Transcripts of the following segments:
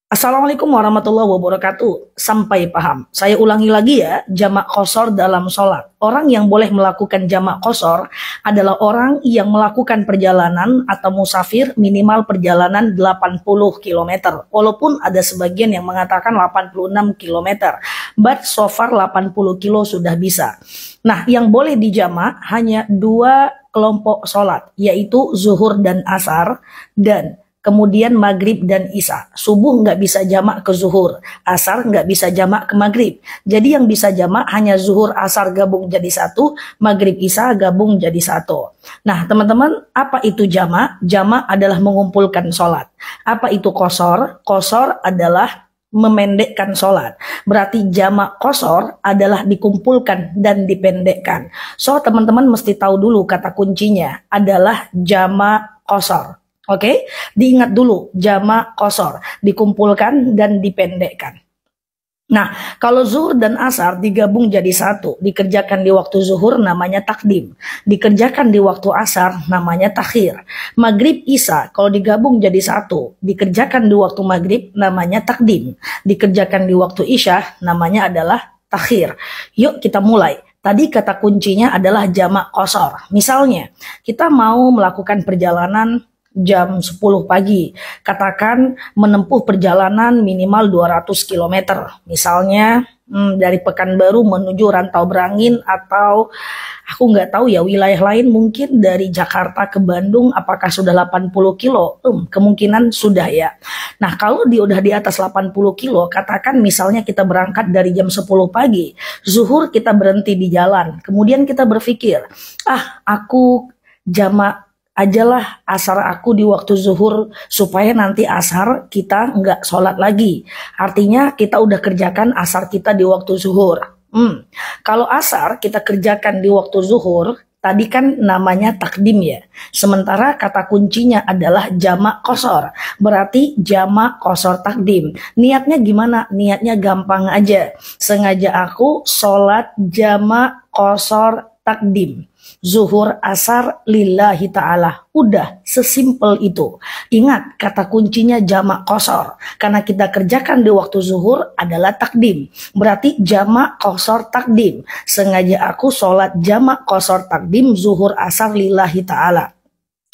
Assalamualaikum warahmatullahi wabarakatuh. Sampai paham. Saya ulangi lagi ya, jamak qashar dalam sholat. Orang yang boleh melakukan jamak qashar adalah orang yang melakukan perjalanan atau musafir minimal perjalanan 80 km. Walaupun ada sebagian yang mengatakan 86 km. But so far 80 kilo sudah bisa. Nah, yang boleh dijamak hanya dua kelompok sholat, yaitu zuhur dan asar, dan kemudian maghrib dan isya. Subuh nggak bisa jamak ke zuhur, asar nggak bisa jamak ke maghrib. Jadi yang bisa jamak hanya zuhur, asar gabung jadi satu, maghrib, isya gabung jadi satu. Nah teman-teman, apa itu jamak? Jamak adalah mengumpulkan sholat. Apa itu qashar? Qashar adalah memendekkan sholat. Berarti jamak qashar adalah dikumpulkan dan dipendekkan. So teman-teman mesti tahu dulu kata kuncinya adalah jamak qashar. Oke, diingat dulu jamak qashar, dikumpulkan dan dipendekkan. Nah, kalau zuhur dan asar digabung jadi satu, dikerjakan di waktu zuhur namanya takdim, dikerjakan di waktu asar namanya takhir. Maghrib isya kalau digabung jadi satu, dikerjakan di waktu maghrib namanya takdim, dikerjakan di waktu isya namanya adalah takhir. Yuk kita mulai. Tadi kata kuncinya adalah jamak qashar. Misalnya, kita mau melakukan perjalanan jam 10 pagi, katakan menempuh perjalanan minimal 200 km, misalnya dari Pekanbaru menuju Rantau Berangin, atau aku nggak tahu ya wilayah lain, mungkin dari Jakarta ke Bandung, apakah sudah 80 kilo? Kemungkinan sudah ya. Nah kalau udah di atas 80 kilo, katakan misalnya kita berangkat dari jam 10 pagi, zuhur kita berhenti di jalan, kemudian kita berpikir, aku jamak ajalah asar aku di waktu zuhur supaya nanti asar kita nggak sholat lagi. Artinya kita udah kerjakan asar kita di waktu zuhur. Kalau asar kita kerjakan di waktu zuhur, tadi kan namanya takdim ya. Sementara kata kuncinya adalah jamak qashar. Berarti jamak qashar takdim. Niatnya gimana? Niatnya gampang aja. Sengaja aku sholat jamak qashar takdim. Zuhur asar lillahi ta'ala. Udah sesimpel itu. Ingat kata kuncinya jamak qashar. Karena kita kerjakan di waktu zuhur adalah takdim. Berarti jamak qashar takdim. Sengaja aku sholat jamak qashar takdim zuhur asar lillahi ta'ala.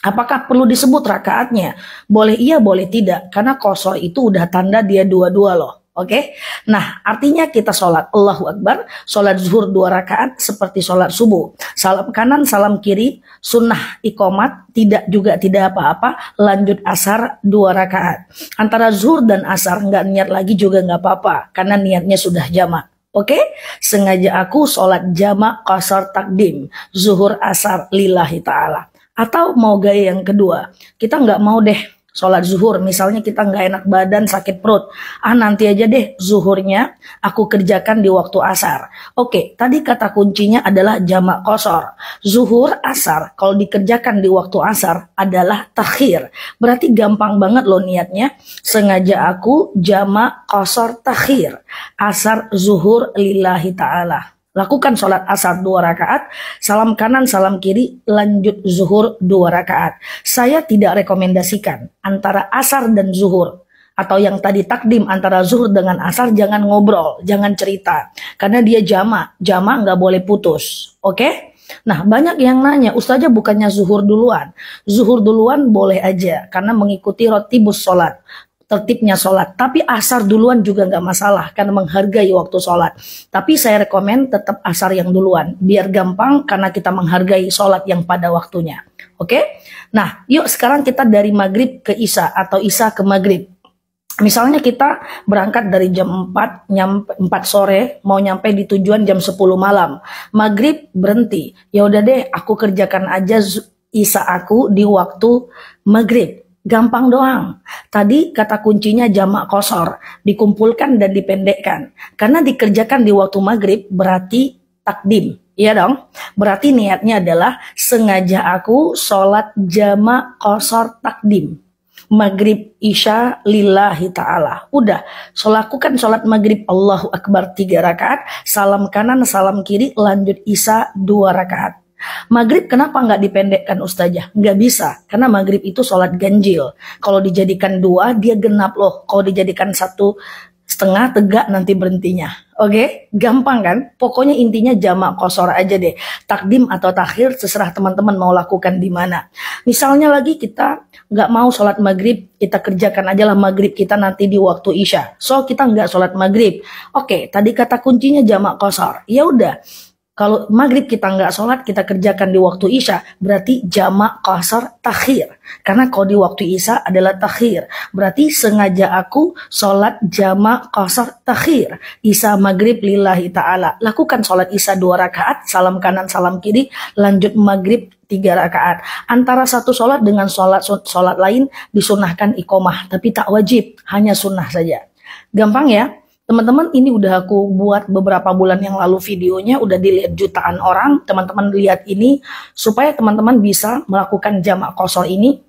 Apakah perlu disebut rakaatnya? Boleh iya, boleh tidak. Karena qashar itu udah tanda dia dua-dua loh. Oke, nah artinya kita sholat Allahu Akbar, sholat zuhur 2 rakaat seperti sholat subuh. Salam kanan, salam kiri, sunnah iqomat, tidak juga tidak apa-apa, lanjut asar 2 rakaat. Antara zuhur dan asar nggak niat lagi juga nggak apa-apa, karena niatnya sudah jamak. Oke, sengaja aku sholat jamak qashar takdim, zuhur asar lillahi ta'ala. Atau mau gaya yang kedua, kita nggak mau deh sholat zuhur, misalnya kita nggak enak badan, sakit perut. Nanti aja deh zuhurnya aku kerjakan di waktu asar. Oke, tadi kata kuncinya adalah jamak qashar. Zuhur, asar, kalau dikerjakan di waktu asar adalah takhir. Berarti gampang banget loh niatnya. Sengaja aku jamak qashar takhir. Asar zuhur lillahi ta'ala. Lakukan sholat asar 2 rakaat, salam kanan, salam kiri, lanjut zuhur 2 rakaat. Saya tidak rekomendasikan antara asar dan zuhur. Atau yang tadi takdim antara zuhur dengan asar, jangan ngobrol, jangan cerita. Karena dia jamak nggak boleh putus. Oke? Nah banyak yang nanya, Ustazah bukannya zuhur duluan? Zuhur duluan boleh aja, karena mengikuti rotibus sholat. Tertibnya sholat, tapi asar duluan juga nggak masalah karena menghargai waktu sholat. Tapi saya rekomen tetap asar yang duluan biar gampang karena kita menghargai sholat yang pada waktunya. Oke? Nah yuk sekarang kita dari maghrib ke isya atau isya ke maghrib. Misalnya kita berangkat dari jam 4 sore, mau nyampe di tujuan jam 10 malam. Maghrib berhenti, ya udah deh aku kerjakan aja isya aku di waktu maghrib. Gampang doang. Tadi kata kuncinya jamak qashar, dikumpulkan dan dipendekkan. Karena dikerjakan di waktu maghrib berarti takdim. Iya dong? Berarti niatnya adalah sengaja aku sholat jamak qashar takdim. Maghrib isya lillahi ta'ala. Udah, lakukan sholat maghrib Allahu Akbar 3 rakaat, salam kanan, salam kiri, lanjut isya 2 rakaat. Maghrib kenapa nggak dipendekkan Ustazah? Nggak bisa, karena maghrib itu sholat ganjil. Kalau dijadikan 2, dia genap loh. Kalau dijadikan 1,5, tegak nanti berhentinya. Oke, gampang kan? Pokoknya intinya jamak qashar aja deh. Takdim atau takhir, terserah teman-teman mau lakukan di mana. Misalnya lagi kita nggak mau sholat maghrib, kita kerjakan aja lah maghrib kita nanti di waktu isya. So kita nggak sholat maghrib. Oke, tadi kata kuncinya jamak qashar. Ya udah. Kalau maghrib kita nggak sholat, kita kerjakan di waktu isya, berarti jamak qashar takhir. Karena kalau di waktu isya adalah takhir. Berarti sengaja aku sholat jamak qashar takhir. Isya maghrib lillahi ta'ala. Lakukan sholat isya 2 rakaat, salam kanan salam kiri, lanjut maghrib 3 rakaat. Antara satu sholat dengan sholat lain disunahkan iqomah, tapi tak wajib, hanya sunnah saja. Gampang ya? Teman-teman, ini udah aku buat beberapa bulan yang lalu videonya, udah dilihat jutaan orang. Teman-teman lihat ini supaya teman-teman bisa melakukan jamak qashar ini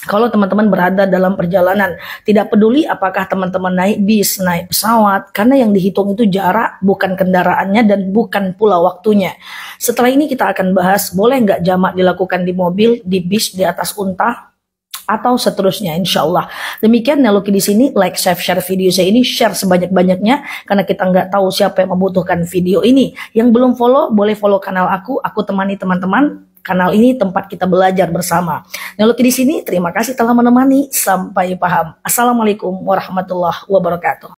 kalau teman-teman berada dalam perjalanan. Tidak peduli apakah teman-teman naik bis, naik pesawat, karena yang dihitung itu jarak, bukan kendaraannya dan bukan pula waktunya. Setelah ini kita akan bahas boleh nggak jamak dilakukan di mobil, di bis, di atas unta, atau seterusnya, insya Allah. Demikian Neloki di sini, like, share video saya ini, share sebanyak-banyaknya, karena kita nggak tahu siapa yang membutuhkan video ini. Yang belum follow, boleh follow kanal aku temani teman-teman. Kanal ini tempat kita belajar bersama. Neloki di sini, terima kasih telah menemani, sampai paham. Assalamualaikum warahmatullahi wabarakatuh.